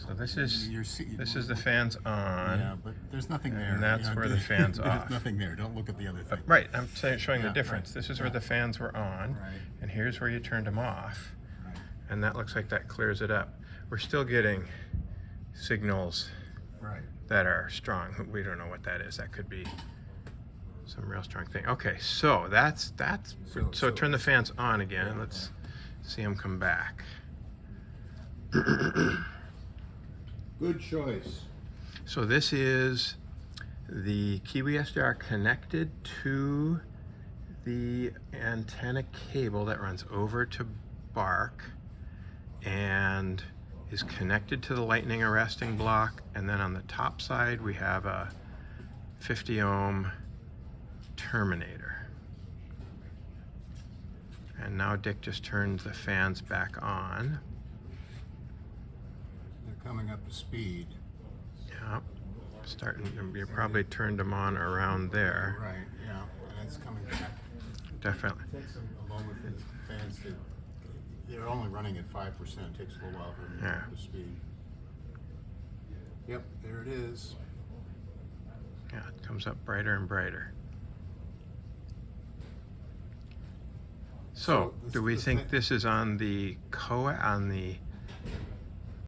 So this is This the fans on. Yeah, but there's nothing there. And that's where the fan's there's off. nothing there. Don't look at the other thing. Right, I'm showing the Yeah, difference. right. This is where the fans were on, Right. and here's where you turned them off. Right. And that looks like that clears it up. We're still getting signals Right. that are strong. We don't know what that is. That could be some real strong thing. Okay, so that's so turn the fans on again. Yeah, Let's see them come back. Good choice. So this is the Kiwi SDR connected to the antenna cable that runs over to Bark and is connected to the lightning arresting block, and then on the top side we have a 50 ohm terminator. And now Dick just turns the fans back on. They're coming up to speed. Yeah, starting. You probably turned them on around there. Right, yeah, and it's coming back. Definitely. It takes a moment for the fans to, they're only running at 5%. It takes a little while for them to get up to speed. Yep, there it is. Yeah, it comes up brighter and brighter. So, So do we think this is on the